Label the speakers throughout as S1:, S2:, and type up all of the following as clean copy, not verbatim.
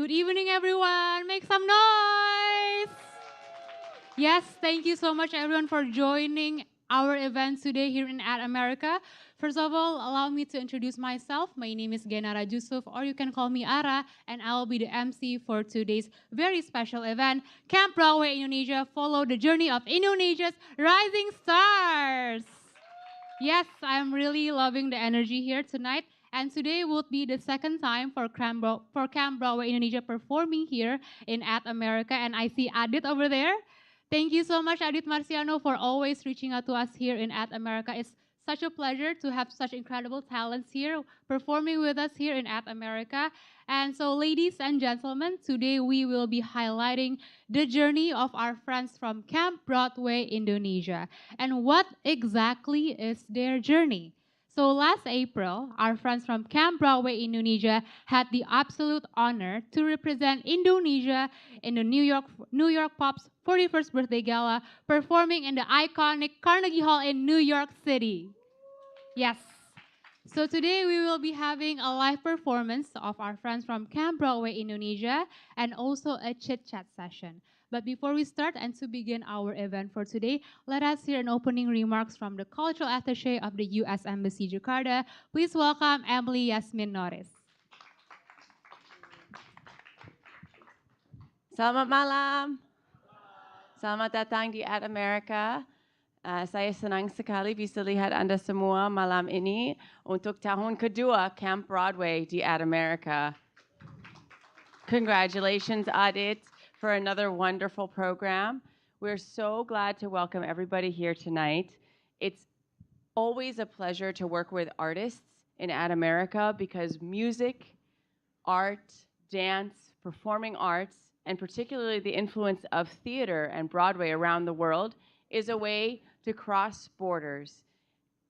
S1: Good evening, everyone. Make some noise. Yes, thank you so much, everyone, for joining our event today here in At America. First of all, allow me to introduce myself. My name is Joesoef, or you can call me Ara, and I will be the MC for today's very special event, Camp Broadway Indonesia. Follow the journey of Indonesia's rising stars. Yes, I'm really loving the energy here tonight. And today would be the second time for Camp Broadway Indonesia performing here in At America. And I see Adit over there. Thank you so much, Adit Marciano, for always reaching out to us here in At America. It's such a pleasure to have such incredible talents here performing with us here in At America. And so, ladies and gentlemen, today we will be highlighting the journey of our friends from Camp Broadway Indonesia. And what exactly is their journey? So last April, our friends from Camp Broadway Indonesia had the absolute honor to represent Indonesia in the New York Pop's 41st birthday gala, performing in the iconic Carnegie Hall in New York City. Yes. So today we will be having a live performance of our friends from Camp Broadway Indonesia and also a chit-chat session. But before we start and to begin our event for today, let us hear an opening remarks from the Cultural Attaché of the U.S. Embassy Jakarta. Please welcome Emily Yasmin Norris.
S2: Selamat malam. Selamat datang di At America. Saya senang sekali bisa lihat Anda semua malam ini untuk tahun kedua Camp Broadway di At America. Congratulations, Adit, for another wonderful program. We're so glad to welcome everybody here tonight. It's always a pleasure to work with artists in At America because music, art, dance, performing arts, and particularly the influence of theater and Broadway around the world is a way to cross borders.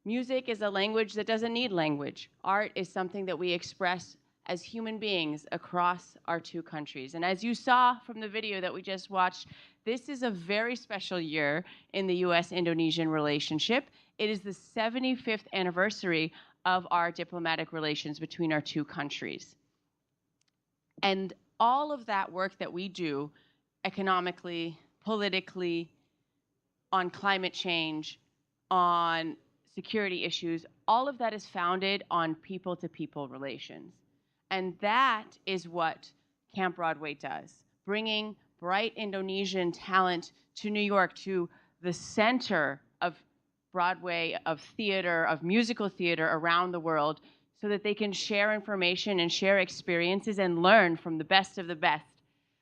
S2: Music is a language that doesn't need language. Art is something that we express as human beings across our two countries. And as you saw from the video that we just watched, this is a very special year in the US-Indonesian relationship. It is the 75th anniversary of our diplomatic relations between our two countries. And all of that work that we do economically, politically, on climate change, on security issues, all of that is founded on people-to-people relations. And that is what Camp Broadway does, bringing bright Indonesian talent to New York, to the center of Broadway, of theater, of musical theater around the world, so that they can share information and share experiences and learn from the best of the best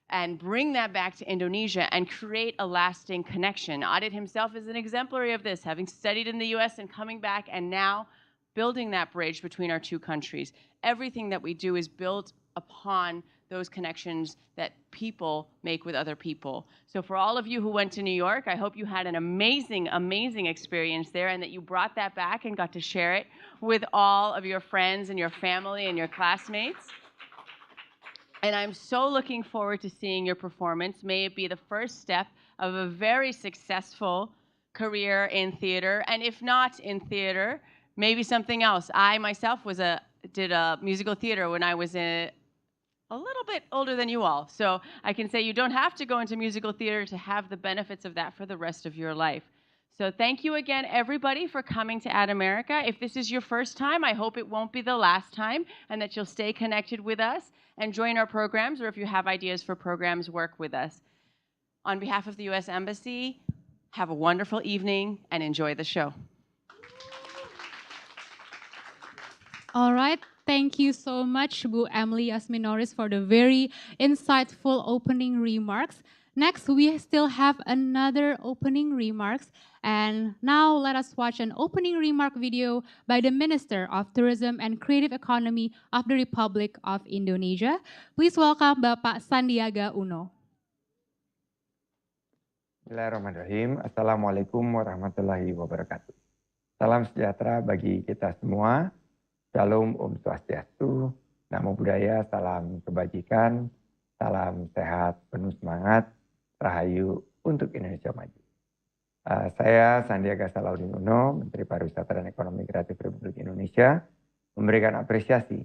S2: and bring that back to Indonesia and create a lasting connection. Adit himself is an exemplary of this, having studied in the US and coming back and now building that bridge between our two countries. Everything that we do is built upon those connections that people make with other people. So for all of you who went to New York, I hope you had an amazing, amazing experience there and that you brought that back and got to share it with all of your friends and your family and your classmates. And I'm so looking forward to seeing your performance. May it be the first step of a very successful career in theater, and if not in theater, maybe something else. I myself did a musical theater when I was a little bit older than you all. So I can say you don't have to go into musical theater to have the benefits of that for the rest of your life. So thank you again, everybody, for coming to At America. If this is your first time, I hope it won't be the last time and that you'll stay connected with us and join our programs, or if you have ideas for programs, work with us. On behalf of the U.S. Embassy, have a wonderful evening and enjoy the show.
S1: All right. Thank you so much, Bu Emily Yasmin Norris, for the very insightful opening remarks. Next, we still have another opening remarks. And now let us watch an opening remark video by the Minister of Tourism and Creative Economy of the Republic of Indonesia. Please welcome Bapak Sandiaga Uno.
S3: Bismillahirrahmanirrahim. Assalamualaikum warahmatullahi wabarakatuh. Salam sejahtera bagi kita semua. Shalom, Om Swastiastu, Namo Buddhaya, salam kebajikan, salam sehat, penuh semangat, rahayu untuk Indonesia maju. Saya Sandiaga Salahuddin Uno, Menteri Pariwisata dan Ekonomi Kreatif Republik Indonesia, memberikan apresiasi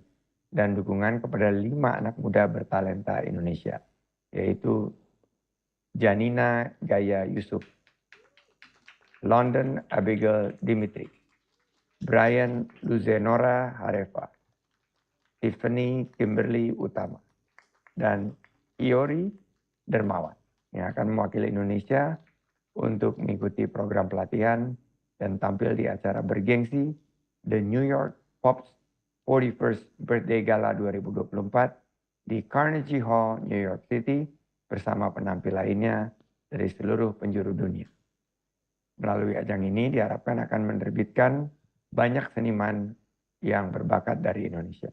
S3: dan dukungan kepada 5 anak muda bertalenta Indonesia, yaitu Janina Gaia Yusuf, London Abigail Dimitri, Brian Luzenora Harefa, Tiffany Kimberly Utama, dan Hyori Dermawan yang akan mewakili Indonesia untuk mengikuti program pelatihan dan tampil di acara bergengsi The New York Pop's 41st Birthday Gala 2024 di Carnegie Hall, New York City bersama penampil lainnya dari seluruh penjuru dunia. Melalui ajang ini diharapkan akan menerbitkan banyak seniman yang berbakat dari Indonesia,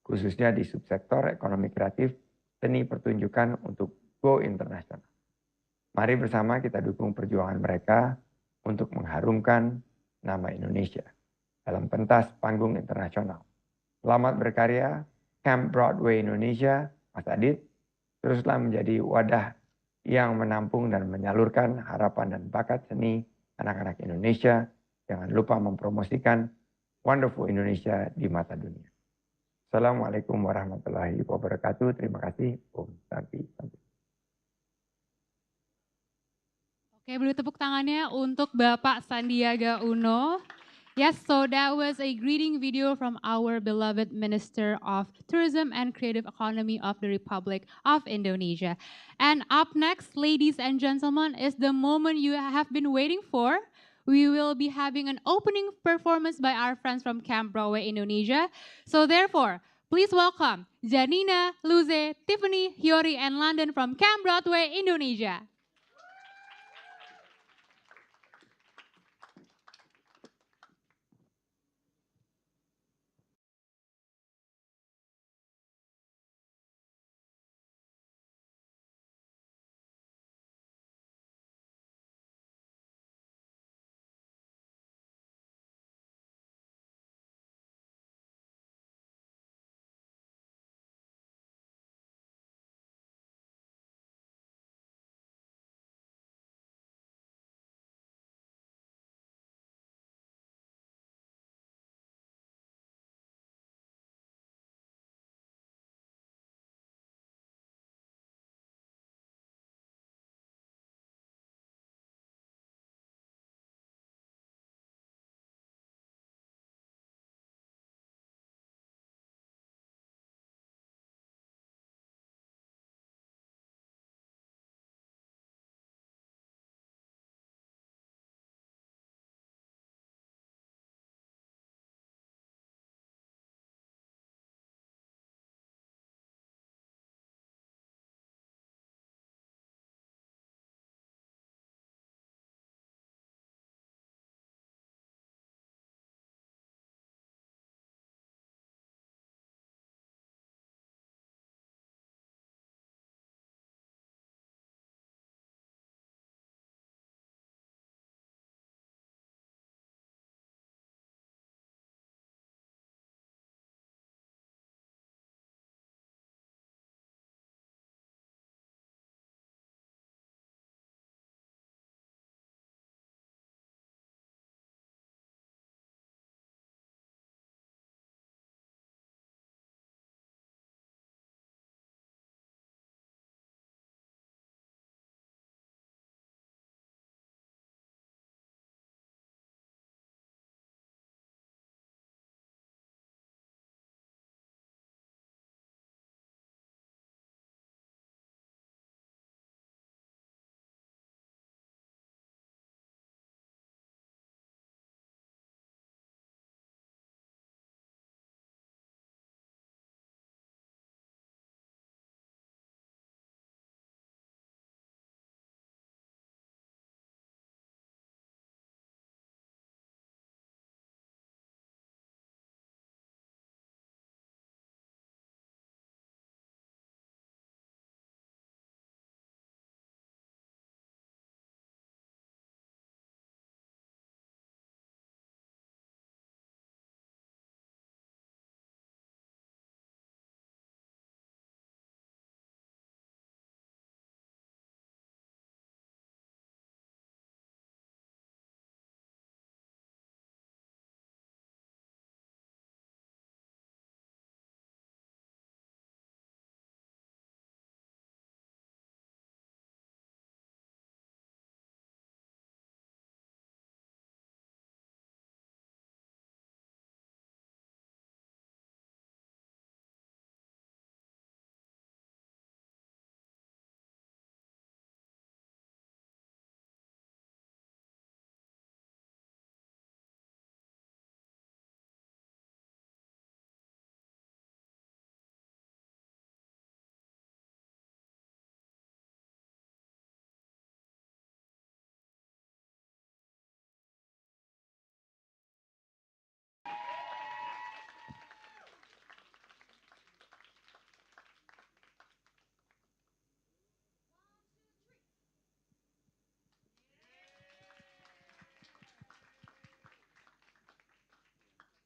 S3: khususnya di subsektor ekonomi kreatif, seni pertunjukan untuk go internasional. Mari bersama kita dukung perjuangan mereka untuk mengharumkan nama Indonesia dalam pentas panggung internasional. Selamat berkarya, Camp Broadway Indonesia, Mas Adit, teruslah menjadi wadah yang menampung dan menyalurkan harapan dan bakat seni anak-anak Indonesia. Jangan lupa mempromosikan wonderful Indonesia di mata dunia. Assalamualaikum warahmatullahi wabarakatuh. Terima kasih. Om Santi.
S1: Oke, beri tepuk tangannya untuk Bapak Sandiaga Uno. Yes, so that was a greeting video from our beloved Minister of Tourism and Creative Economy of the Republic of Indonesia. And up next, ladies and gentlemen, is the moment you have been waiting for. We will be having an opening performance by our friends from Camp Broadway Indonesia. So therefore, please welcome Janina, Luze, Tiffany, Hyori, and London from Camp Broadway Indonesia.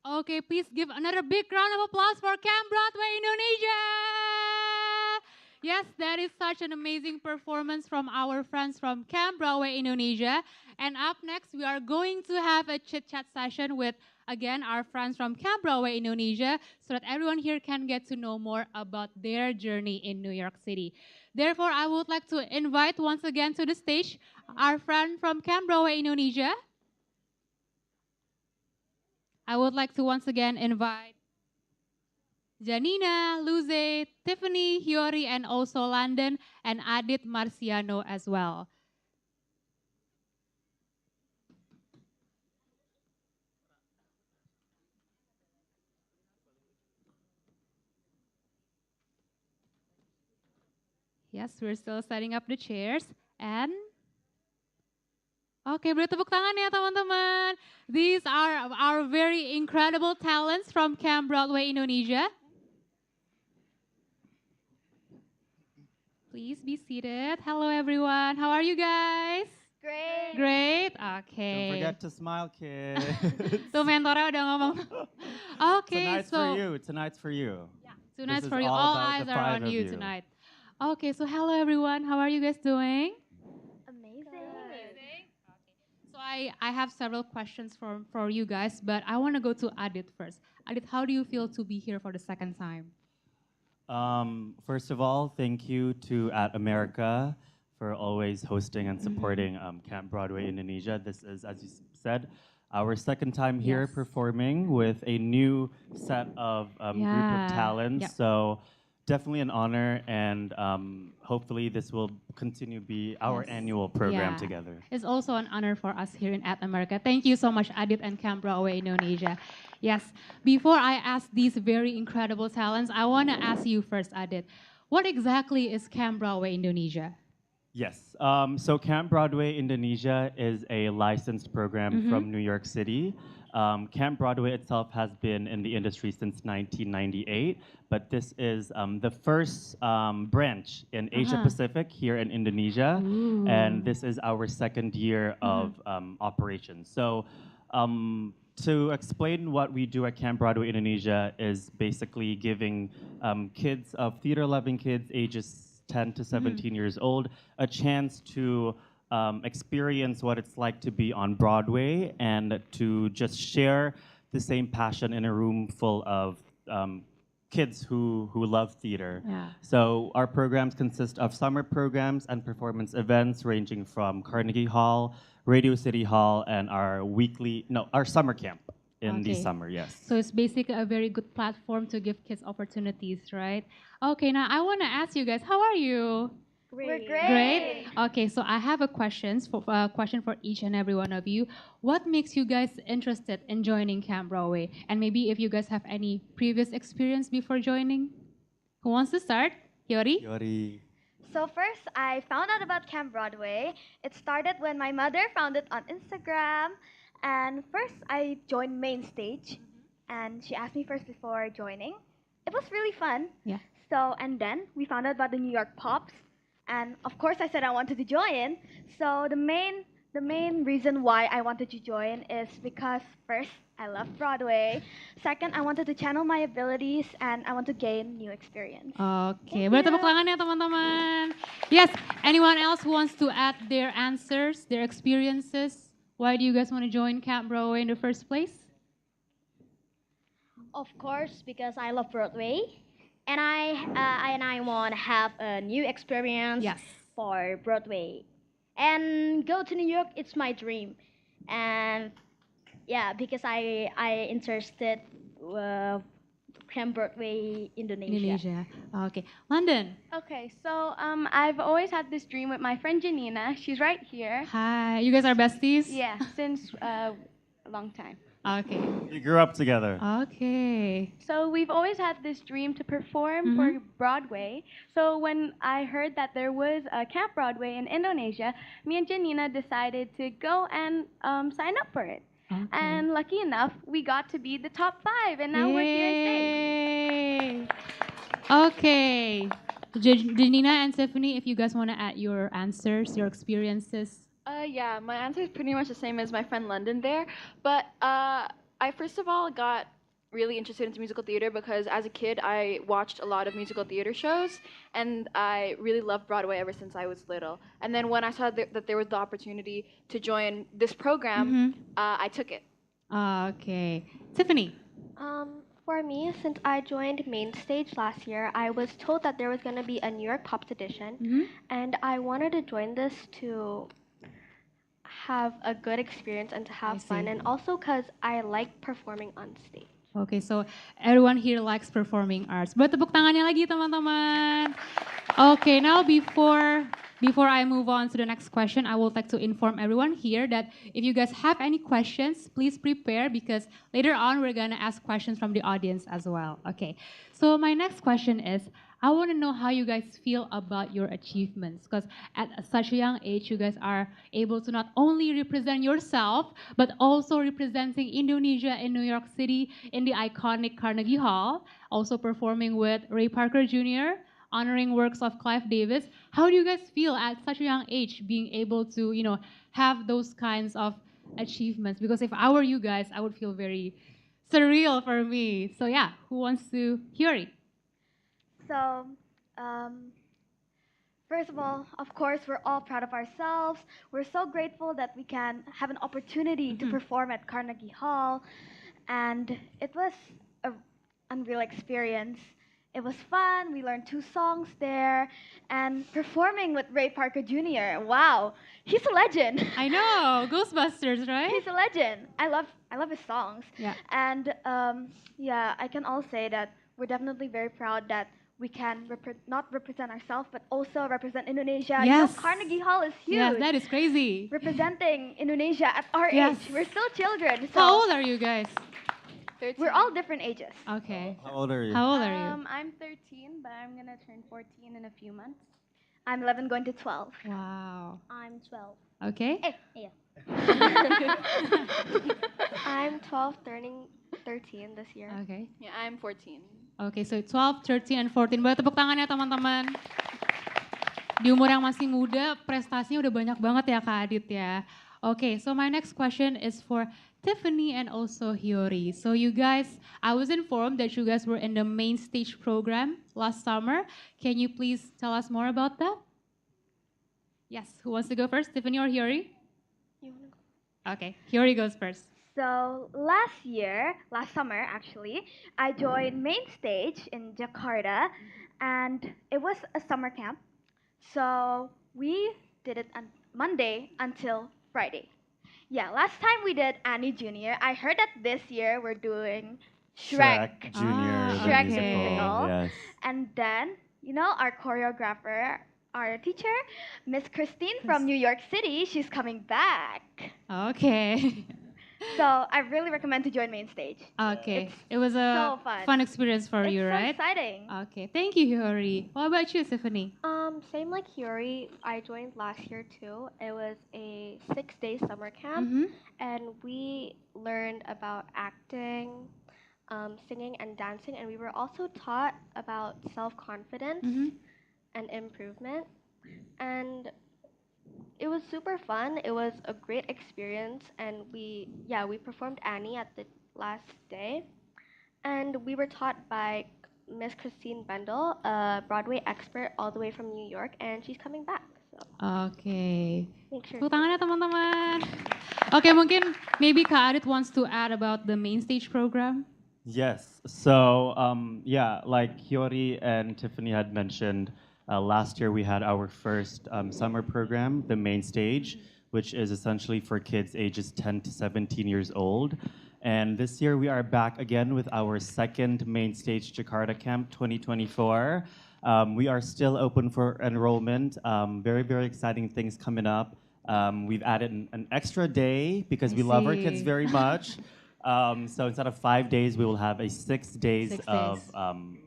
S1: Okay, please give another big round of applause for Camp Broadway Indonesia. Yes, that is such an amazing performance from our friends from Camp Broadway Indonesia. And up next, we are going to have a chit-chat session with, again, our friends from Camp Broadway Indonesia so that everyone here can get to know more about their journey in New York City. Therefore, I would like to invite once again to the stage our friend from Camp Broadway Indonesia. I would like to once again invite Janina, Luze, Tiffany, Hyori, and also London, and Adit Marciano as well. Yes, we're still setting up the chairs. And oke, beri tepuk tangan ya teman-teman. These are our very incredible talents from Camp Broadway Indonesia. Please be seated. Hello everyone. How are you guys?
S4: Great.
S1: Great. Okay.
S5: Don't forget to smile, kids.
S1: Tuh mentornya udah ngomong. Okay,
S5: Tonight's
S1: so
S5: for you. Tonight's for you.
S1: tonight's
S5: This
S1: for
S5: is
S1: you.
S5: all
S1: All
S5: about
S1: eyes
S5: the
S1: are
S5: five
S1: on
S5: of
S1: you
S5: you.
S1: tonight. Okay, so hello everyone. How are you guys doing?
S4: Amazing.
S1: So I have several questions for you guys, but I want to go to Adit first. Adit, how do you feel to be here for the second time?
S5: First of all, thank you to At America for always hosting and supporting Camp Broadway Indonesia. This is, as you said, our second time here
S1: Yes.
S5: performing with a new set of group
S1: Yeah.
S5: of talents.
S1: Yep.
S5: So definitely an honor, and hopefully this will continue to be our
S1: Yes.
S5: annual program
S1: Yeah.
S5: together.
S1: It's also an honor for us here in At America. Thank you so much, Adit and Camp Broadway Indonesia. Yes, before I ask these very incredible talents, I want to ask you first, Adit. What exactly is Camp Broadway Indonesia?
S5: Yes. So Camp Broadway Indonesia is a licensed program from New York City. Camp Broadway itself has been in the industry since 1998, but this is the first branch in Asia Pacific here in Indonesia, and this is our second year of operations. So to explain what we do at Camp Broadway Indonesia is basically giving kids of theater-loving kids ages 10 to 17 years old a chance to experience what it's like to be on Broadway and to just share the same passion in a room full of kids who love theater.
S1: Yeah.
S5: So our programs consist of summer programs and performance events ranging from Carnegie Hall, Radio City Hall, and our summer camp in the
S1: Okay.
S5: summer, yes.
S1: So it's basically a very good platform to give kids opportunities, right? Okay, now I want to ask you guys, how are you?
S4: We're great.
S1: Great. Okay, so I have a question for each and every one of you. What makes you guys interested in joining Camp Broadway? And maybe if you guys have any previous experience before joining? Who wants to start? Hyori?
S5: Hyori.
S4: So first, I found out about Camp Broadway. It started when my mother found it on Instagram. And first, I joined main stage. And she asked me first before joining. It was really fun.
S1: Yeah.
S4: So, and then we found out about the New York Pops. And of course, I said I wanted to join. So the main reason why I wanted to join is because first, I love Broadway. Second, I wanted to channel my abilities and I want to gain new experience.
S1: Okay, beri tepuk tangan ya teman-teman. Yes, anyone else who wants to add their answers, their experiences? Why do you guys want to join Camp Broadway in the first place?
S6: Of course, because I love Broadway, and I want to have a new experience
S1: Yes.
S6: for Broadway, and go to New York. It's my dream, and yeah, because I interested Camp Broadway Indonesia.
S1: Indonesia. Okay, London.
S7: Okay, so I've always had this dream with my friend Janina. She's right here.
S1: Hi, you guys are besties?
S7: Yeah, since a long time.
S1: Okay.
S5: We grew up together.
S1: Okay.
S7: So we've always had this dream to perform for Broadway. So when I heard that there was a Camp Broadway in Indonesia, me and Janina decided to go and sign up for it.
S1: Okay.
S7: And lucky enough, we got to be the top 5, and now we're here on stage.
S1: Yay. Okay. Janina and Tiffany, if you guys want to add your answers, your experiences.
S8: Yeah, my answer is pretty much the same as my friend London there. But I first of all got really interested into musical theater because as a kid I watched a lot of musical theater shows and I really loved Broadway ever since I was little. And then when I saw that there was the opportunity to join this program, I took it.
S1: Okay. Tiffany.
S9: For me, since I joined Main Stage last year, I was told that there was going to be a New York Pops edition, and I wanted to join this to have a good experience and to have fun, and also because I like performing on stage.
S1: Okay, so everyone here likes performing arts. Buat tepuk tangannya lagi teman-teman. Okay, now before I move on to the next question, I would like to inform everyone here that if you guys have any questions, please prepare because later on we're gonna ask questions from the audience as well. Okay, so my next question is, I want to know how you guys feel about your achievements because at such a young age, you guys are able to not only represent yourself, but also representing Indonesia in New York City in the iconic Carnegie Hall, also performing with Ray Parker Jr., honoring works of Clive Davis. How do you guys feel at such a young age being able to, have those kinds of achievements? Because if I were you guys, I would feel very surreal for me. So yeah, who wants to hear it?
S4: So, first of all, of course, we're all proud of ourselves. We're so grateful that we can have an opportunity to perform at Carnegie Hall. And it was an unreal experience. It was fun. We learned 2 songs there. And performing with Ray Parker Jr., wow, he's a legend.
S1: I know, Ghostbusters, right?
S4: He's a legend. I love his songs.
S1: Yeah.
S4: And yeah, I can all say that we're definitely very proud that we can not represent ourselves, but also represent Indonesia.
S1: Yes.
S4: You know, Carnegie Hall is huge.
S1: Yes, that is crazy.
S4: Representing Indonesia at our
S1: Yes.
S4: age. We're still children. So
S1: How old are you guys?
S8: 13.
S4: we're all different ages.
S1: Okay.
S5: How old are you?
S1: How old are you?
S7: I'm 13, but I'm gonna turn 14 in a few months.
S4: I'm 11 going to 12.
S1: Wow.
S6: I'm 12.
S1: Okay.
S6: Yeah.
S9: I'm 12, turning 13 this year.
S1: Okay.
S8: Yeah, I'm 14.
S1: Okay, so 12, 13, and 14. Boleh tepuk tangan ya teman-teman. Di umur yang masih muda, prestasinya udah banyak banget ya Kak Adit ya. Okay, so my next question is for Tiffany and also Hyori. So you guys, I was informed that you guys were in the main stage program last summer. Can you please tell us more about that? Yes, who wants to go first, Tiffany or Hyori?
S9: You wanna go?
S1: Okay, Hyori goes first.
S4: So last summer actually, I joined Main Stage in Jakarta, and it was a summer camp. So we did it on Monday until Friday. Yeah, last time we did Annie Jr. I heard that this year we're doing Shrek.
S5: Junior, the
S4: Shrek the
S5: musical.
S4: musical.
S5: Yes.
S4: And then, our choreographer, our teacher, Miss Christine from New York City, she's coming back.
S1: Okay.
S4: So I really recommend to join Main Stage.
S1: Okay,
S4: It's
S1: it was a
S4: so fun.
S1: fun experience for
S4: It's
S1: you,
S4: so
S1: right?
S4: exciting.
S1: Okay, thank you, Hyori. What about you, Tiffany?
S9: Same like Hyori, I joined last year too. It was a 6-day summer camp, and we learned about acting, singing, and dancing, and we were also taught about self-confidence and improvement. And it was super fun. It was a great experience, and we performed Annie at the last day, and we were taught by Miss Christine Bendel, a Broadway expert all the way from New York, and she's coming back. So
S1: Okay.
S9: make sure.
S1: Tepuk tangan ya teman-teman. Okay, mungkin maybe Kak Adit wants to add about the main stage program.
S5: Yes. So, like Hyori and Tiffany had mentioned, last year we had our first summer program, the main stage, which is essentially for kids ages 10 to 17 years old. And this year we are back again with our second main stage Jakarta Camp 2024. We are still open for enrollment. Very, very exciting things coming up. We've added an extra day because we love our kids
S1: see.
S5: very much. So instead of 5 days, we will have a 6 days
S1: 6
S5: of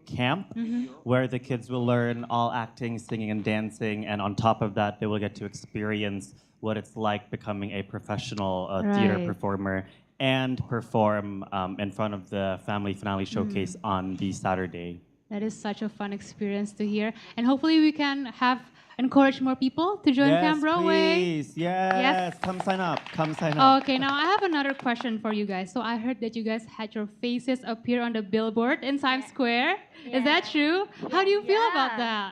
S5: camp where the kids will learn all acting, singing, and dancing. And on top of that, they will get to experience what it's like becoming a professional theater
S1: Right.
S5: performer and perform in front of the family finale showcase on the Saturday.
S1: That is such a fun experience to hear. And hopefully we can have encourage more people to join
S5: Yes,
S1: Camp Broadway?
S5: please. Yes.
S1: Yes.
S5: Come sign up. Come sign up.
S1: Okay, now I have another question for you guys. So I heard that you guys had your faces appear on the billboard in Times Square. Is that true? How do you feel about
S4: Yeah.
S1: that?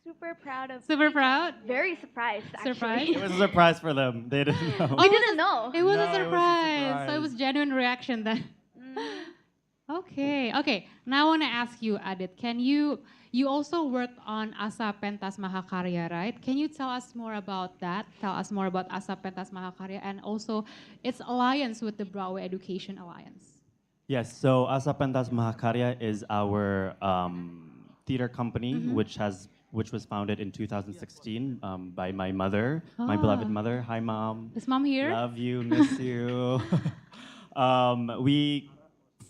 S7: Super proud of.
S1: Super proud?
S4: Very surprised, actually.
S1: Surprised?
S5: It was a surprise for them. They didn't know.
S4: We didn't know.
S1: It was
S5: No,
S1: a
S5: it was a
S1: surprise. So it was
S5: surprise.
S1: genuine reaction then. Okay. Now I want to ask you, Adit, you also worked on Asa Pentas Mahakarya, right? Can you tell us more about that? Tell us more about Asa Pentas Mahakarya and also its alliance with the Broadway Education Alliance.
S5: Yes, so Asa Pentas Mahakarya is our theater company, which was founded in 2016 by my mother, my beloved mother. Hi, Mom.
S1: Is Mom here?
S5: Love you, miss you. We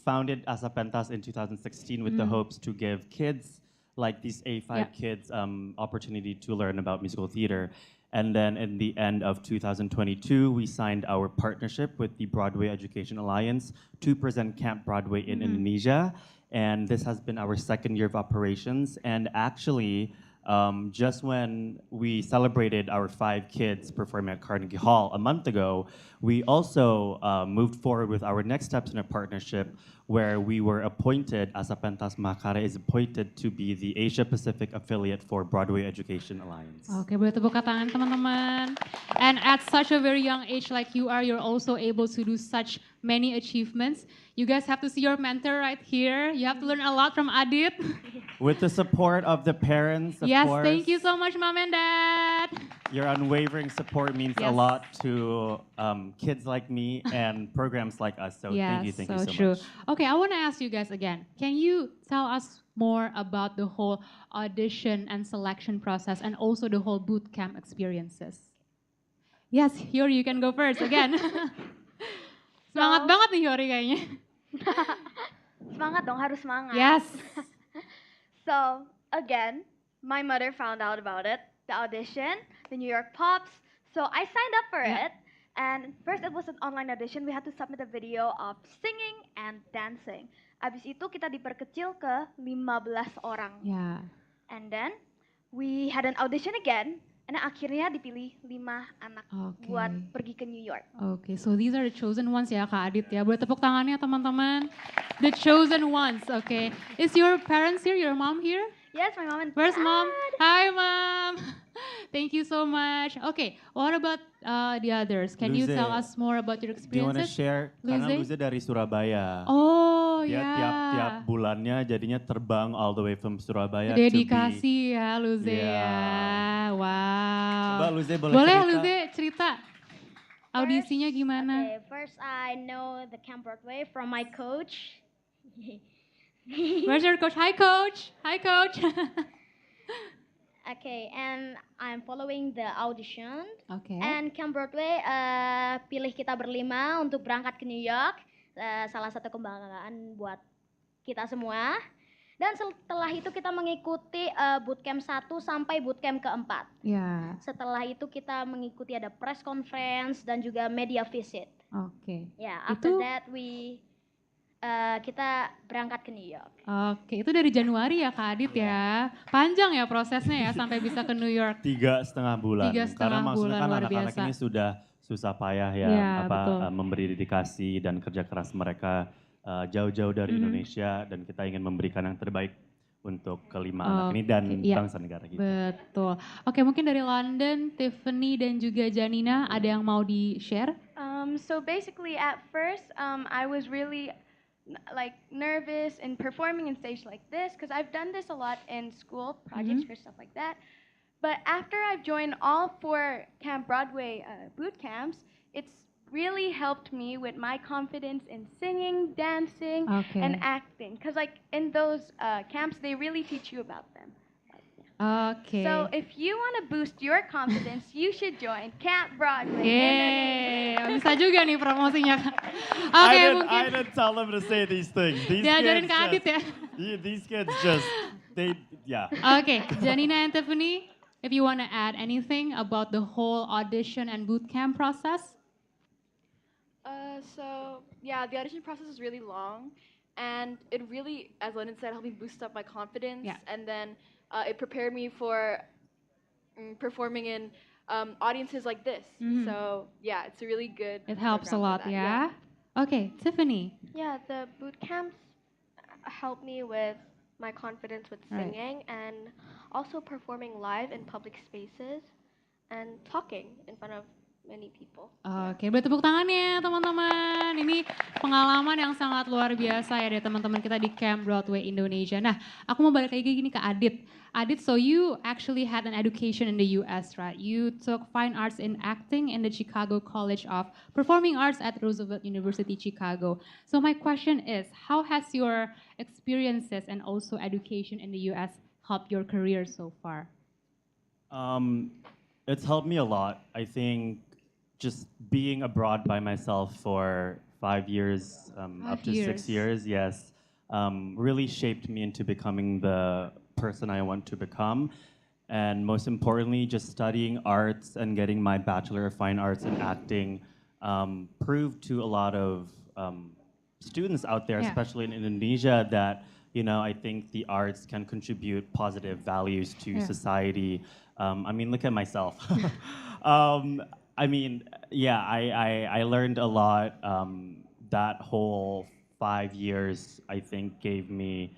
S5: founded Asa Pentas in 2016 with the hopes to give kids like these A5 kids opportunity to learn about musical theater. And then in the end of 2022, we signed our partnership with the Broadway Education Alliance to present Camp Broadway in Indonesia. And this has been our second year of operations. And actually, just when we celebrated our 5 kids performing at Carnegie Hall a month ago, we also moved forward with our next steps in a partnership where we were appointed, Asa Pentas Mahakarya is appointed to be the Asia Pacific affiliate for Broadway Education Alliance.
S1: Oke, boleh tepuk tangan teman-teman. And at such a very young age like you are, you're also able to do such many achievements. You guys have to see your mentor right here. You have to learn a lot from Adit.
S5: With the support of the parents, of
S1: Yes,
S5: course.
S1: thank you so much, Mom and Dad.
S5: Your unwavering support means a
S1: Yes.
S5: lot to kids like me and programs like us. So thank you so
S1: true.
S5: much.
S1: Okay, I want to ask you guys again. Can you tell us more about the whole audition and selection process and also the whole boot camp experiences? Yes, Hyori, you can go first again. Semangat banget nih Hyori kayaknya.
S4: Semangat dong, harus semangat.
S1: Yes.
S4: So, again, my mother found out about it, the audition, the New York Pops. So I signed up for it. And first it was an online audition. We had to submit a video of singing and dancing. Abis itu kita diperkecil ke 15 orang.
S1: Yeah.
S4: And then we had an audition again. And akhirnya dipilih 5 anak buat pergi ke New York.
S1: Okay, so these are the chosen ones ya Kak Adit ya. Boleh tepuk tangannya teman-teman. The chosen ones, okay. Is your parents here, your mom here?
S4: Yes, my mom and
S1: Where's
S4: dad.
S1: Mom? Hi, Mom. Thank you so much. Okay, what about the others? Can you
S5: Luze,
S1: tell us more about your
S5: Do you want to
S1: experiences?
S5: share? Karena
S1: Luze?
S5: Luze dari Surabaya.
S1: Oh,
S5: Dia
S1: ya.
S5: tiap bulannya jadinya terbang all the way from Surabaya
S1: Dedikasi ya, Luze
S5: Yeah.
S1: ya. Wow.
S5: Coba Luze boleh cerita.
S1: Luze cerita. Audisinya gimana?
S6: Okay, first I know the Camp Broadway from my coach.
S1: Where's your coach? Hi, coach. Hi, coach.
S6: Okay, and I'm following the audition.
S1: Okay.
S6: And Camp Broadway pilih kita berlima untuk berangkat ke New York. Salah satu kebanggaan buat kita semua. Dan setelah itu kita mengikuti bootcamp 1 sampai bootcamp keempat.
S1: Ya.
S6: Setelah itu kita mengikuti ada press conference dan juga media visit.
S1: Oke.
S6: Ya, after
S1: Itu-
S6: that kita berangkat ke New York.
S1: Oke, itu dari Januari ya Kak Adit ya. Panjang ya prosesnya ya sampai bisa ke New York.
S5: 3,5 bulan.
S1: 3,5
S5: Karena maksudnya
S1: bulan,
S5: kan
S1: luar
S5: anak-anak
S1: biasa.
S5: ini sudah susah payah ya,
S1: Iya, betul.
S5: memberi dedikasi dan kerja keras mereka jauh-jauh dari Indonesia dan kita ingin memberikan yang terbaik untuk kelima anak ini dan
S1: iya.
S5: bangsa negara kita.
S1: Betul. Oke, mungkin dari London, Tiffany dan juga Janina ada yang mau di-share?
S7: So basically, at first, I was really nervous in performing in stage like this because I've done this a lot in school projects or stuff like that. But after I've joined all 4 Camp Broadway boot camps, it's really helped me with my confidence in singing, dancing,
S1: Okay.
S7: and acting. Because in those camps, they really teach you about them.
S1: Oke.
S7: So if you want to boost your confidence, you should join Camp Broadway.
S1: Yeay, bisa juga nih promosinya.
S5: I
S1: Oke,
S5: didn't,
S1: mungkin
S5: I didn't tell them to say these things. These
S1: diajarin
S5: kids
S1: Kak Adit ya.
S5: These kids just, yeah.
S1: Okay, Janina and Tiffany, if you want to add anything about the whole audition and boot camp process?
S8: So yeah, the audition process is really long, and it really, as Lennon said, helped me boost up my confidence.
S1: Yeah.
S8: And then it prepared me for performing in audiences like this. So yeah, it's a really good.
S1: It helps a
S8: program for
S1: lot,
S8: that,
S1: yeah? Okay, Tiffany.
S9: Yeah, the boot camps helped me with my confidence with
S1: Right.
S9: singing and also performing live in public spaces and talking in front of many people.
S1: Oke, boleh tepuk tangannya teman-teman. Ini pengalaman yang sangat luar biasa ya dari teman-teman kita di Camp Broadway Indonesia. Nah, aku mau balik lagi gini ke Adit. Adit, so you actually had an education in the US, right? You took fine arts in acting in the Chicago College of Performing Arts at Roosevelt University, Chicago. So my question is, how has your experiences and also education in the US helped your career so far?
S5: It's helped me a lot. I think just being abroad by myself for 5 years, up to 6 years, yes, really shaped me into becoming the person I want to become. And most importantly, just studying arts and getting my Bachelor of Fine Arts in acting proved to a lot of students out there, especially in Indonesia, that I think the arts can contribute positive values to society. I mean, look at myself. I learned a lot. That whole 5 years, I think, gave me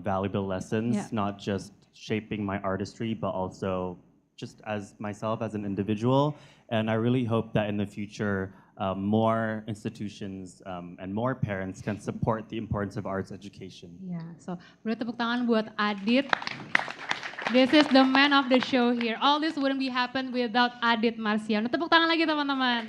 S5: valuable lessons, not just shaping my artistry, but also just as myself as an individual. And I really hope that in the future, more institutions and more parents can support the importance of arts education.
S1: Yeah, so boleh tepuk tangan buat Adit. This is the man of the show here. All this wouldn't be happen without Adit Marciano. Tepuk tangan lagi teman-teman.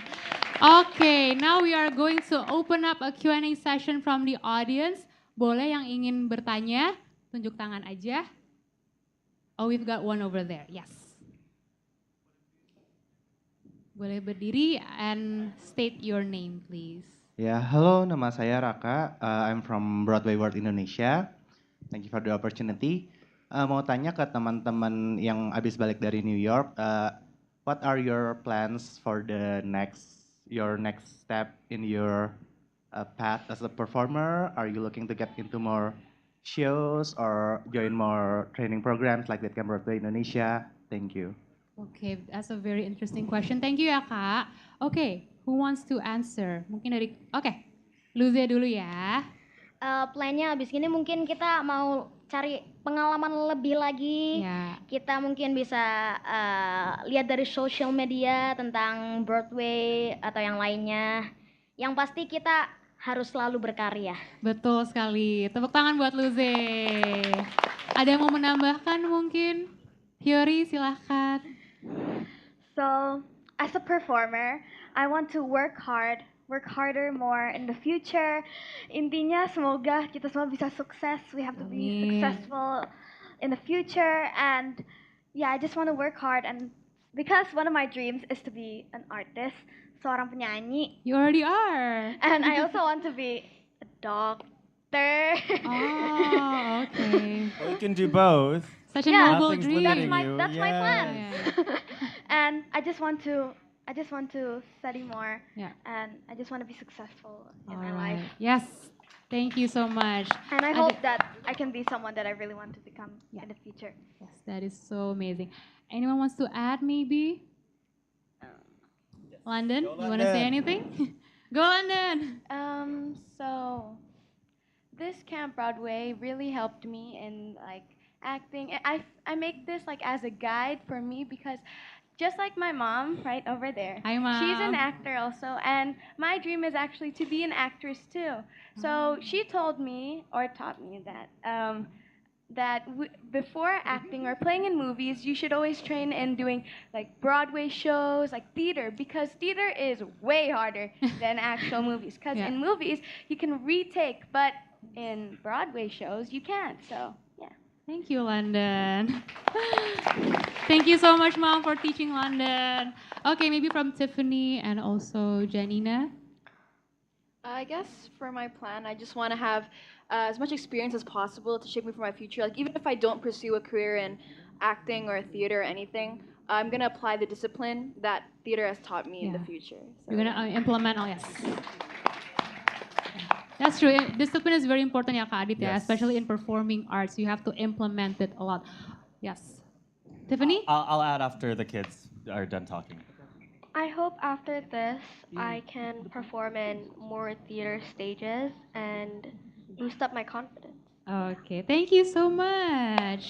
S1: Okay, now we are going to open up a Q&A session from the audience. Boleh yang ingin bertanya, tunjuk tangan aja. Oh, we've got one over there. Yes. Boleh berdiri and state your name, please.
S10: Ya, halo, nama saya Raka. I'm from Broadway World Indonesia. Thank you for the opportunity. Mau tanya ke teman-teman yang habis balik dari New York, what are your plans for your next step in your path as a performer? Are you looking to get into more shows or join more training programs like that Camp Broadway Indonesia? Thank you.
S1: Okay, that's a very interesting question. Thank you ya Kak. Okay, who wants to answer? Mungkin dari, Luze dulu ya.
S6: Plannya abis ini mungkin kita mau cari pengalaman lebih lagi. Kita mungkin bisa lihat dari social media tentang Broadway atau yang lainnya. Yang pasti kita harus selalu berkarya.
S1: Betul sekali. Tepuk tangan buat Luze. Ada yang mau menambahkan mungkin? Hyori, silahkan.
S4: So, as a performer, I want to work harder more in the future. Intinya semoga kita semua bisa sukses. We have to be successful in the future, and I just want to work hard, and because one of my dreams is to be an artist, seorang penyanyi.
S1: You already are.
S4: And I also want to be a doctor.
S1: Oh, okay.
S5: Well, you can do both.
S1: Such a noble dream.
S4: That's my plan. And I just want to study more, and I just want to be successful in my life.
S1: Yes, thank you so much.
S4: And I hope that I can be someone that I really want to become in the future.
S1: Yes, that is so amazing. Anyone wants to add maybe? London, you want to say anything? Go London!
S7: So this Camp Broadway really helped me in acting. I make this as a guide for me because just like my mom right over there.
S1: Hi, Mom.
S7: She's an actor also, and my dream is actually to be an actress too. So she told me or taught me that before acting or playing in movies, you should always train in doing Broadway shows, theater, because theater is way harder than actual movies. Because in movies you can retake, but in Broadway shows you can't. So yeah.
S1: Thank you, London. Thank you so much, Mom, for teaching London. Okay, maybe from Tiffany and also Janina.
S8: I guess for my plan, I just want to have as much experience as possible to shape me for my future. Even if I don't pursue a career in acting or theater or anything, I'm going to apply the discipline that theater has taught me in the future. So,
S1: you're going to implement all, yes. That's true. Discipline is very important ya Kak Adit ya, especially in performing arts. You have to implement it a lot. Yes. Tiffany?
S5: I'll add after the kids are done talking.
S9: I hope after this I can perform in more theater stages and boost up my confidence.
S1: Okay, thank you so much.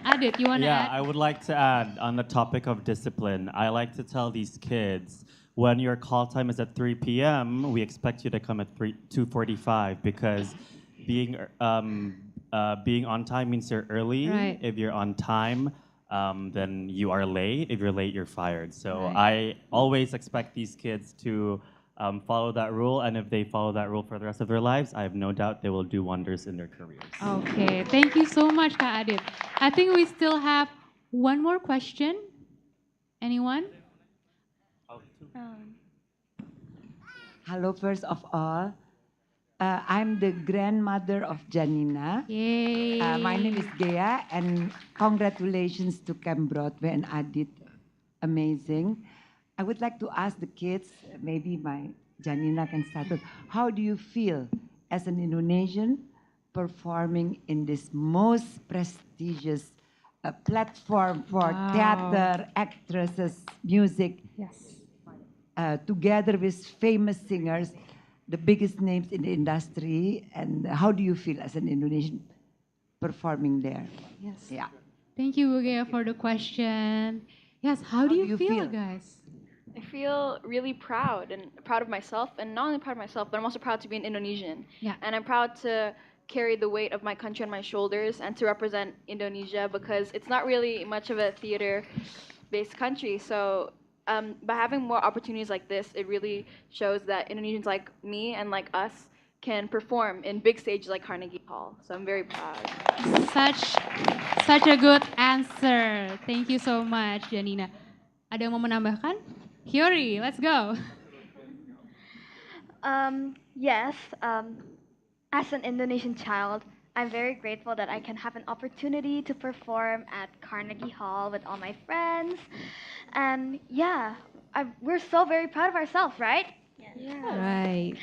S1: Adit, you want to
S5: Yeah,
S1: add?
S5: I would like to add on the topic of discipline. I like to tell these kids when your call time is at 3 p.m., we expect you to come at 2:45 because being being on time means you're early.
S1: Right.
S5: If you're on time, then you are late. If you're late, you're fired. So
S1: Right.
S5: I always expect these kids to follow that rule, and if they follow that rule for the rest of their lives, I have no doubt they will do wonders in their careers.
S1: Okay, thank you so much, Kak Adit. I think we still have one more question. Anyone?
S11: Hello, first of all. I'm the grandmother of Janina.
S1: Yay.
S11: My name is Gaia, and congratulations to Camp Broadway and Adit. Amazing. I would like to ask the kids, maybe my Janina can start with, how do you feel as an Indonesian performing in this most prestigious platform for
S1: Wow.
S11: theater, actresses, music,
S1: Yes.
S11: together with famous singers, the biggest names in the industry, and how do you feel as an Indonesian performing there?
S1: Yes.
S11: Yeah.
S1: Thank you, Gaia, for the question. Yes, how do you feel, guys?
S8: I feel really proud and proud of myself, and not only proud of myself, but I'm also proud to be an Indonesian.
S1: Yeah.
S8: And I'm proud to carry the weight of my country on my shoulders and to represent Indonesia because it's not really much of a theater-based country. So by having more opportunities like this, it really shows that Indonesians like me and like us can perform in big stages like Carnegie Hall. So I'm very proud.
S1: Such a good answer. Thank you so much, Janina. Ada yang mau menambahkan? Hyori, let's go.
S4: Yes, as an Indonesian child, I'm very grateful that I can have an opportunity to perform at Carnegie Hall with all my friends. And yeah, we're so very proud of ourselves, right?
S1: Right.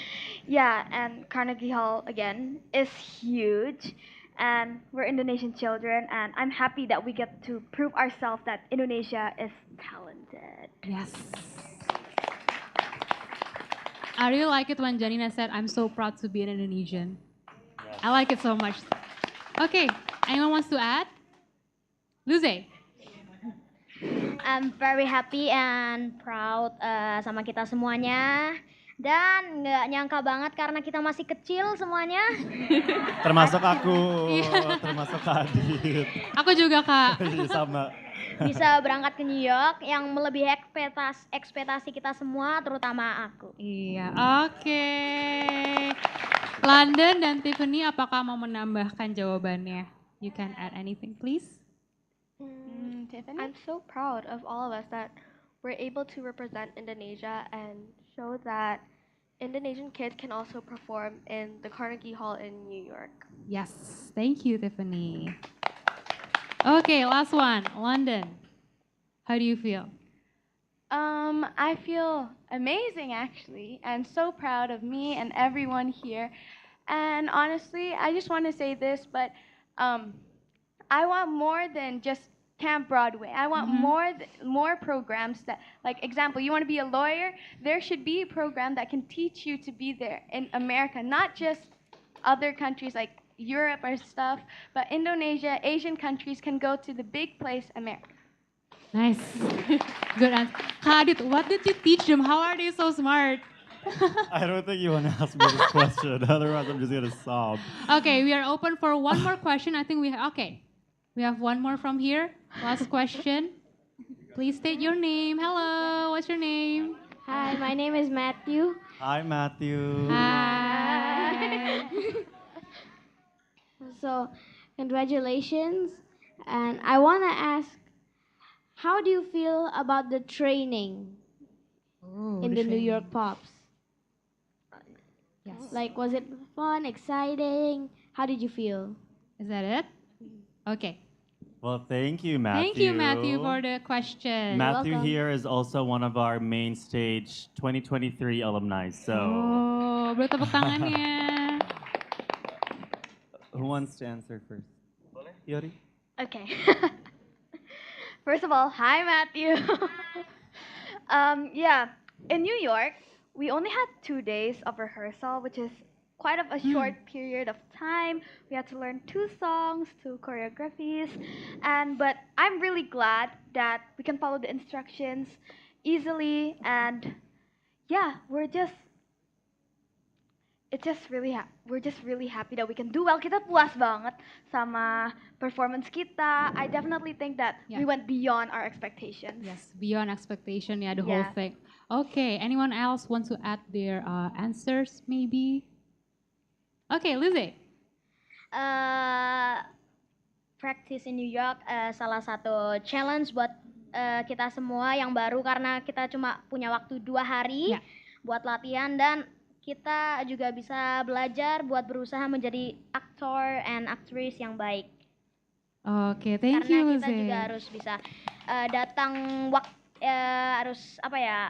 S4: Yeah, and Carnegie Hall, again, is huge. And we're Indonesian children, and I'm happy that we get to prove ourselves that Indonesia is talented.
S1: Yes. I really like it when Janina said, I'm so proud to be an Indonesian. I like it so much. Okay, anyone wants to add? Luze.
S6: I'm very happy and proud sama kita semuanya. Dan nggak nyangka banget karena kita masih kecil semuanya.
S5: Termasuk aku, termasuk Adit.
S1: Aku juga, Kak.
S5: Sama.
S6: Bisa berangkat ke New York yang melebihi ekspektasi kita semua, terutama aku.
S1: Iya, oke. London dan Tiffany, apakah mau menambahkan jawabannya? You can add anything, please.
S7: Tiffany?
S9: I'm so proud of all of us that we're able to represent Indonesia and show that Indonesian kids can also perform in the Carnegie Hall in New York.
S1: Yes, thank you, Tiffany. Okay, last one, London. How do you feel?
S7: I feel amazing actually, and so proud of me and everyone here. And honestly, I just want to say this, but I want more than just Camp Broadway. I want more programs that, like, example, you want to be a lawyer, there should be a program that can teach you to be there in America, not just other countries like Europe or stuff, but Indonesia, Asian countries can go to the big place, America.
S1: Nice. Good answer. Kak Adit, what did you teach them? How are they so smart?
S5: I don't think you want to ask me this question, otherwise I'm just going to sob.
S1: Okay, we are open for one more question. I think we have, okay. We have one more from here. Last question. Please state your name. Hello, what's your name?
S6: Hi, my name is Matthew.
S5: Hi, Matthew.
S1: Hi.
S6: So, congratulations. And I want to ask, how do you feel about the training in the New York Pops?
S1: Yes.
S6: Like, was it fun, exciting? How did you feel?
S1: Is that it? Okay.
S5: Well, thank you, Matthew.
S1: Thank you, Matthew, for the question.
S5: Matthew
S6: welcome.
S5: here is also one of our main stage 2023 alumni. So,
S1: Oh, bertepuk tangannya.
S5: who wants to answer first? Hyori?
S4: Okay. First of all, hi Matthew. Yeah, in New York, we only had 2 days of rehearsal, which is quite of a short period of time. We had to learn 2 songs, 2 choreographies, but I'm really glad that we can follow the instructions easily, and yeah, we're just really happy that we can do well. Kita puas banget sama performance kita. I definitely think that we went beyond our expectations.
S1: Yes, beyond expectation, yeah, the whole
S4: Yeah.
S1: thing. Okay, anyone else want to add their answers maybe? Okay, Lizzie.
S6: Practice in New York salah satu challenge buat kita semua yang baru karena kita cuma punya waktu 2 hari buat latihan dan kita juga bisa belajar buat berusaha menjadi aktor and aktris yang baik.
S1: Okay, thank
S6: Karena
S1: you,
S6: kita
S1: Lizzie.
S6: juga harus bisa datang harus apa ya?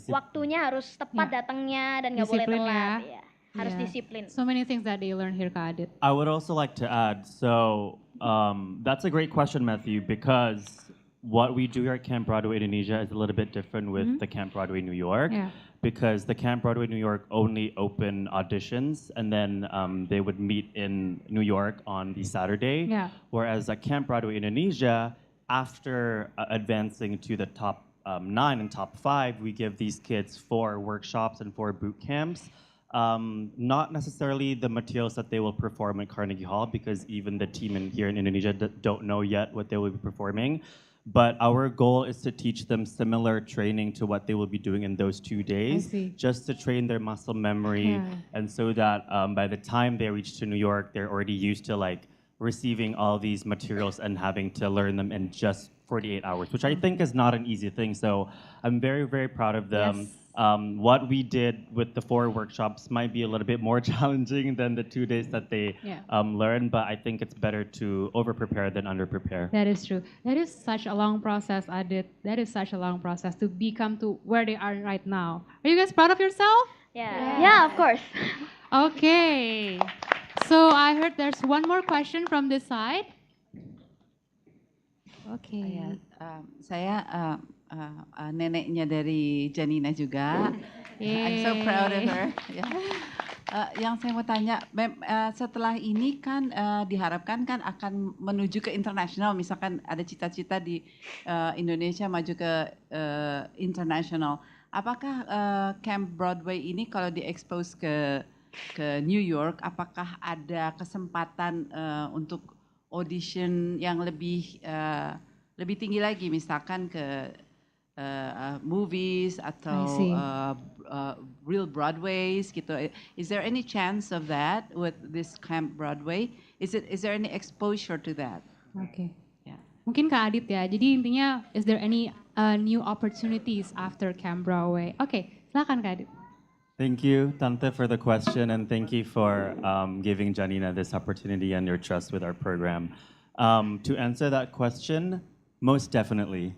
S6: Waktunya harus tepat datangnya dan nggak boleh
S1: Disiplin
S6: telat.
S1: ya.
S6: Ya. Harus
S1: Yeah.
S6: disiplin.
S1: So many things that they learn here, Kak Adit.
S5: I would also like to add, so that's a great question, Matthew, because what we do here at Camp Broadway Indonesia is a little bit different with the Camp Broadway New York.
S1: Yeah.
S5: Because the Camp Broadway New York only open auditions and then they would meet in New York on the Saturday.
S1: Yeah.
S5: Whereas at Camp Broadway Indonesia, after advancing to the top 9 and top 5, we give these kids 4 workshops and 4 boot camps. Not necessarily the materials that they will perform at Carnegie Hall, because even the team here in Indonesia don't know yet what they will be performing. But our goal is to teach them similar training to what they will be doing in those 2 days, just to train their muscle memory, and so that by the time they reach to New York, they're already used to like receiving all these materials and having to learn them in just 48 hours, which I think is not an easy thing. So I'm very, very proud of them.
S1: Yes.
S5: What we did with the 4 workshops might be a little bit more challenging than the 2 days that they learned, but I think it's better to over-prepare than under-prepare.
S1: That is true. That is such a long process, Adit. That is such a long process to become to where they are right now. Are you guys proud of yourself?
S4: Yeah, of course.
S1: Okay. So I heard there's one more question from this side. Okay.
S12: Saya neneknya dari Janina juga. I'm so proud of her. Yang saya mau tanya, setelah ini kan diharapkan kan akan menuju ke internasional, misalkan ada cita-cita di Indonesia maju ke internasional. Apakah Camp Broadway ini kalau diekspos ke New York, apakah ada kesempatan untuk audition yang lebih tinggi lagi, misalkan ke movies atau real Broadways gitu? Is there any chance of that with this Camp Broadway? Is there any exposure to that?
S1: Okay. Mungkin Kak Adit ya. Jadi intinya, is there any new opportunities after Camp Broadway? Okay, silakan Kak Adit.
S5: Thank you, Tante, for the question, and thank you for giving Janina this opportunity and your trust with our program. To answer that question, most definitely.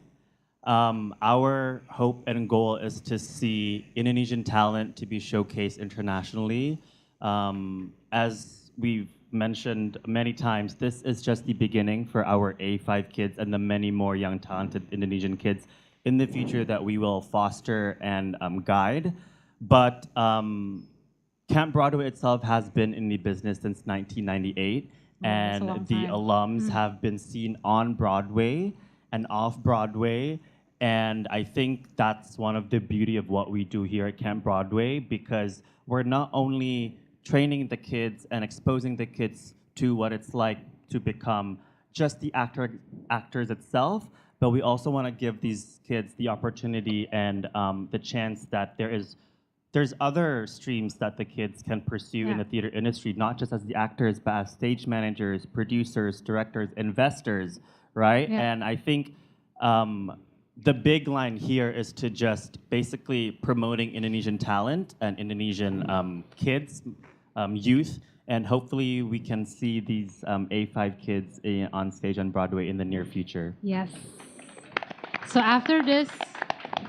S5: Our hope and goal is to see Indonesian talent to be showcased internationally. As we've mentioned many times, this is just the beginning for our A5 kids and the many more young talented Indonesian kids in the future that we will foster and guide. But Camp Broadway itself has been in the business since 1998, and the alums have been seen on Broadway and off Broadway. And I think that's one of the beauty of what we do here at Camp Broadway, because we're not only training the kids and exposing the kids to what it's like to become just the actors itself, but we also want to give these kids the opportunity and the chance that there's other streams that the kids can pursue in the theater industry, not just as the actors, but as stage managers, producers, directors, investors, right? And I think the big line here is to just basically promoting Indonesian talent and Indonesian kids, youth, and hopefully we can see these A5 kids on stage on Broadway in the near future.
S1: Yes. So after this,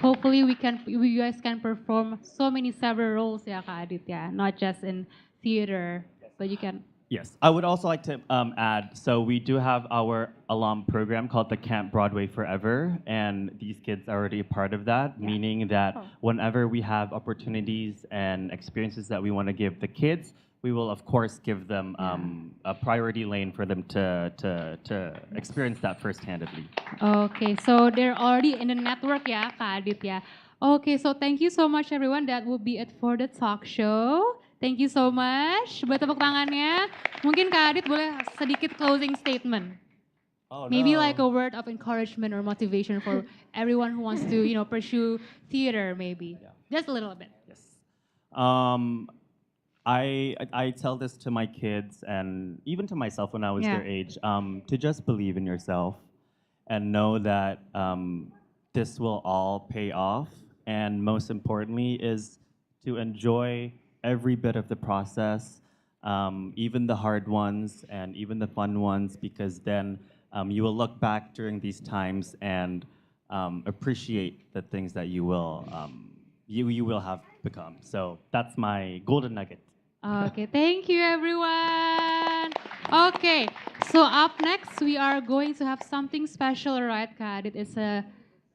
S1: hopefully you guys can perform several roles ya Kak Adit ya, not just in theater, but you can.
S5: Yes, I would also like to add, so we do have our alum program called the Camp Broadway Forever, and these kids are already a part of that, meaning that whenever we have opportunities and experiences that we want to give the kids, we will of course give them a priority lane for them to experience that first-handedly.
S1: Okay, so they're already in the network ya, Kak Adit ya. Okay, so thank you so much everyone. That will be it for the talk show. Thank you so much. Buat tepuk tangannya. Mungkin Kak Adit boleh sedikit closing statement. Maybe like a word of encouragement or motivation for everyone who wants to, pursue theater maybe. Just a little bit.
S5: Yes. I tell this to my kids and even to myself when I was their age, to just believe in yourself and know that this will all pay off. And most importantly is to enjoy every bit of the process, even the hard ones and even the fun ones, because then you will look back during these times and appreciate the things that you will have become. So that's my golden nugget.
S1: Okay, thank you everyone. Okay, so up next we are going to have something special, right, Kak Adit? It's a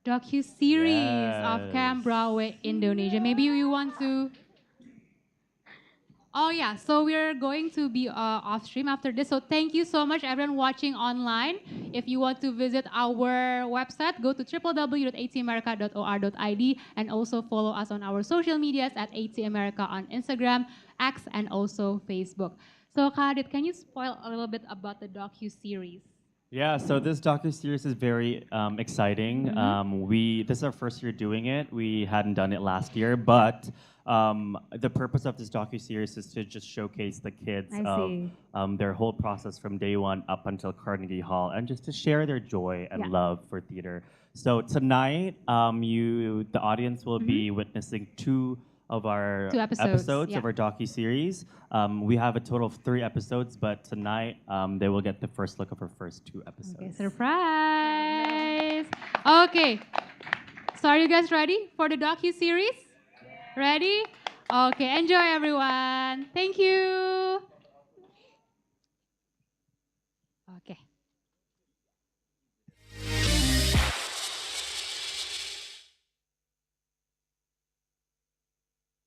S1: docuseries of Camp Broadway Indonesia. Maybe you want to... Oh yeah, so we're going to be off stream after this. So thank you so much everyone watching online. If you want to visit our website, go to www.atmerica.or.id and also follow us on our social medias at ATAmerica on Instagram, X, and also Facebook. So Kak Adit, can you spoil a little bit about the docu-series?
S5: Yeah, so this docu-series is very exciting. This is our first year doing it. We hadn't done it last year, but the purpose of this docu-series is to just showcase the kids of their whole process from day one up until Carnegie Hall, and just to share their joy and love for theater. So tonight, the audience will be witnessing two episodes of our docu-series. We have a total of 3 episodes, but tonight they will get the first look of our first 2 episodes.
S1: Okay, surprise! Okay, so are you guys ready for the docu-series? Ready? Okay, enjoy everyone. Thank you.